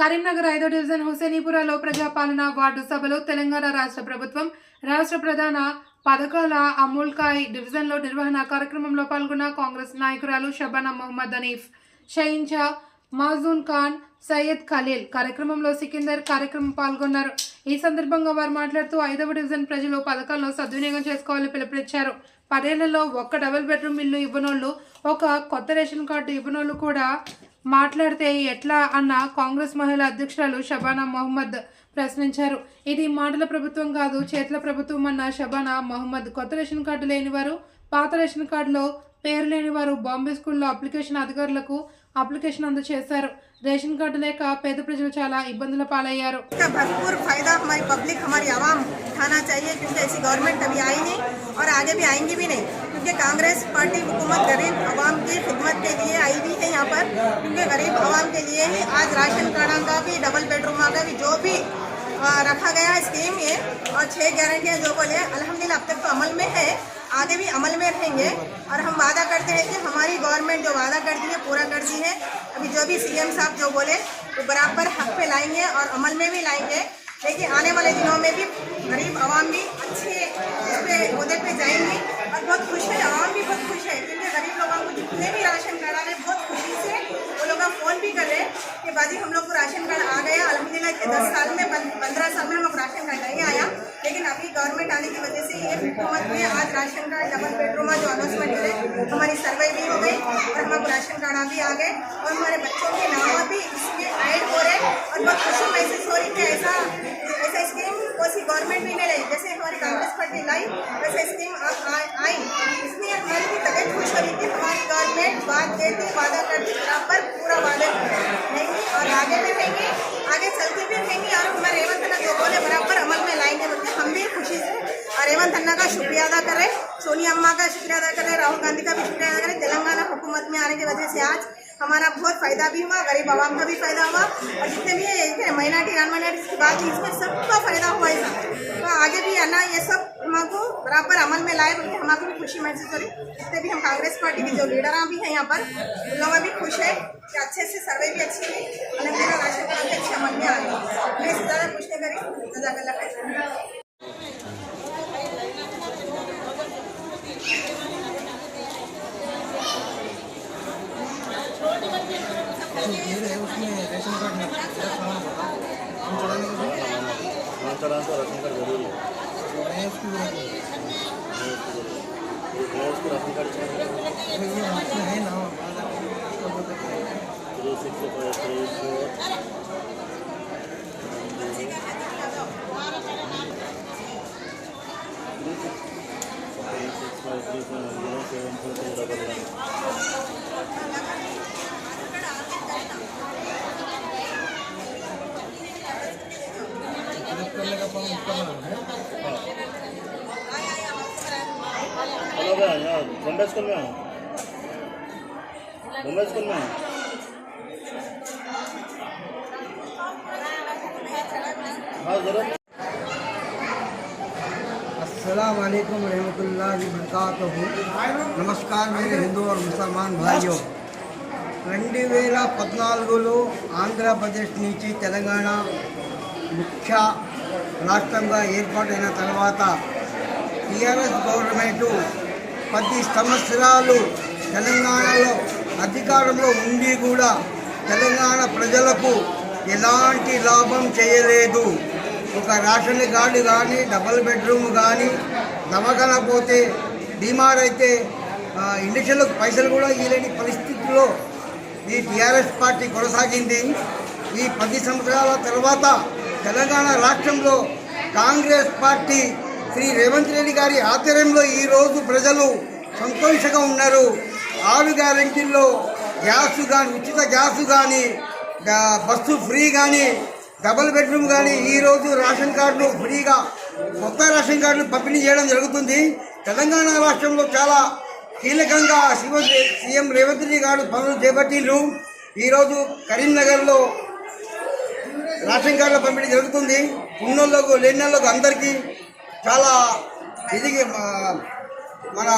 కరీంనగర్ 5వ డివిజన్ హుసేనీపురలో ప్రజాపాలన వార్డు సభలో తెలంగాణ రాష్ట్ర ప్రభుత్వం రాష్ట్ర ప్రధాన పథకాల అమూల్కాయ్ డివిజన్లో నిర్వహణ కార్యక్రమంలో పాల్గొన్న కాంగ్రెస్ నాయకురాలు షబానా మొహమ్మద్ హనీఫ్, షహీన్షా, మాజూన్ ఖాన్, సయ్యద్ ఖలీల్ కార్యక్రమంలో సికిందర్ కార్యక్రమం పాల్గొన్నారు. ఈ సందర్భంగా వారు మాట్లాడుతూ 5వ డివిజన్ ప్రజలు పథకాలను సద్వినియోగం చేసుకోవాలని పిలుపునిచ్చారు. 10 ఏళ్లలో ఒక్క డబుల్ బెడ్రూమ్ ఇల్లు ఇవ్వనోళ్ళు, ఒక కొత్త రేషన్ కార్డు ఇవ్వనోళ్ళు కూడా మాట్లాడితే ఎట్లా అన్న కాంగ్రెస్ మహిళా అధ్యక్షురాలు షబానా మొహమ్మద్ ప్రశ్నించారు. ఇది మాటల ప్రభుత్వం కాదు, చేతుల ప్రభుత్వం అన్న షబానా మొహమ్మద్ కొత్త రేషన్ కార్డు లేనివారు, పాత రేషన్ కార్డులో పేరు లేనివారు బాంబే స్కూల్లో అధికారులకు అప్లికేషన్ అందజేశారు. रेशन कार्ड लेकर पेद प्रजल चाला इब्बंदुल पालయ్యారు. इसका भरपूर फायदा हमारी पब्लिक, हमारी आवाम उठाना चाहिए, क्योंकि ऐसी गवर्नमेंट कभी आई नहीं और आगे भी आएंगी भी नहीं, क्योंकि कांग्रेस पार्टी हुकूमत गरीब आवाम की खिदमत के लिए आई भी है यहाँ पर, क्योंकि गरीब आवाम के लिए ही आज राशन कार्ड का भी, डबल बेडरूम का भी जो भी रखा गया है स्कीम ये, और 6 गारंटियाँ जो बोले अल्हम्दुलिल्लाह अब तक तो अमल में है, आगे भी अमल में रहेंगे। और हम वादा करते हैं कि हमारी गवर्नमेंट जो वादा करती है पूरा करती है। अभी जो भी सीएम साहब जो बोले वो बराबर हक पे लाएंगे और अमल में भी लाएंगे, लेकिन आने वाले दिनों में भी गरीब आवाम भी अच्छे उहदे पे जाएंगी और बहुत खुश है, आवाम भी बहुत खुश है, क्योंकि गरीब लोगों को जितने भी राशन कार्ड आ रहे बहुत खुशी से वो लोग फ़ोन भी कर रहे हैं कि बाजी हम लोग को राशन कार्ड आ गया अल्हम्दुलिल्लाह के 10 साल में 15 साल में हम लोग राशन कार्ड नहीं आया, लेकिन अभी गवर्नमेंट आने की वजह से ये हुकूमत में आज राशन कार्ड डबल बेडरूम जो अनाउंसमेंट करे हमारी सर्वे भी हो गई और हमारे राशन कार्ड भी आ गए और हमारे बच्चों के नाम भी इसमें ऐड हो रहे और बहुत खुशी महसूस हो रही है। ऐसा स्कीम कोई गवर्नमेंट भी नहीं लाई, जैसे हमारी कांग्रेस पार्टी लाई वैसे स्कीम आई, इसलिए हमारी भी तबियत खुश हो रही थी। हमारी गवर्नमेंट बात देती, वादा करती, बराबर पूरा वादा रहेंगी और आगे भी रहेंगी, आगे चलती भी रहेंगी और हमारे रेवंत अन्ना जो बोले बराबर अमल में लाएंगे, बोलते हम भी खुशी से और रेवंत अन्ना का शुक्रिया अदा करें, सोनिया अम्मा का शुक्रिया अदा करें, राहुल गांधी का भी शुक्रिया अदा करें। तेलंगाना हुकूमत में आने की वजह से आज हमारा बहुत फायदा भी हुआ, गरीब आवाम का भी फायदा हुआ और जितने भी माइनॉरिटी नॉन माइनॉरिटी की बात है इसमें सबका फायदा हुआ है। तो आगे भी अन्ना ये सब हमको बराबर अमल में लाए, बल्कि हमको भी खुशी महसूस करी। जितने भी हम कांग्रेस पार्टी के जो लीडर भी हैं यहाँ पर उन लोग भी खुश है कि अच्छे से सर्वे भी अच्छी है, अलहमदिल्ला राशन कार्ड भी अच्छे अमल में आ गए। मैं इससे ज़्यादा कुछ नहीं करी, जज़ाकल्लाह खैर। उसमें रेशन कार्ड में राशन कार्ड जरूरी है, उसको राशन कार्ड है ना करने का काम करना है। हेलो भैया, बॉम्बे स्कूल में बॉम्बे स्कूल में हाँ जरूर। अस्सलाम वालेकुम रहमतुल्लाहि वबरकातुहू। नमस्कार मेरे हिंदू और मुसलमान भाइयों। 2014లో ఆంధ్రప్రదేశ్ నుంచి తెలంగాణ ముఖ్య రాష్ట్రంగా ఏర్పాటైన తర్వాత టీఆర్ఎస్ గవర్నమెంటు 10 సంవత్సరాలు తెలంగాణలో అధికారంలో ఉండి కూడా తెలంగాణ ప్రజలకు ఎలాంటి లాభం చేయలేదు. ఒక రేషన్ కార్డు కానీ, డబల్ బెడ్రూమ్ కానీ, దవాఖానా పోతే బీమార్ అయితే ఇంజక్షన్లకు పైసలు కూడా ఇవ్వలేని పరిస్థితుల్లో ఈ టీఆర్ఎస్ పార్టీ కొనసాగింది. ఈ 10 సంవత్సరాల తర్వాత తెలంగాణ రాష్ట్రంలో కాంగ్రెస్ పార్టీ శ్రీ రేవంత్ రెడ్డి గారి ఆధ్వర్యంలో ఈరోజు ప్రజలు సంతోషంగా ఉన్నారు. 6 గ్యారెంటీల్లో గ్యాస్ కానీ, ఉచిత గ్యాస్ కానీ, బస్సు ఫ్రీ కానీ, డబుల్ బెడ్రూమ్ కానీ, ఈరోజు రేషన్ కార్డులు ఫ్రీగా కొత్త రేషన్ కార్డులు పంపిణీ చేయడం జరుగుతుంది. తెలంగాణ రాష్ట్రంలో చాలా కీలకంగా సీఎం రేవంత్ రెడ్డి గారు పనులు చేపట్టిండ్రు. ఈరోజు కరీంనగర్లో రేషన్ కార్డుల పంపిణీ జరుగుతుంది. ఉన్నోళ్ళకు లేనోళ్ళకు అందరికీ చాలా ఇది మన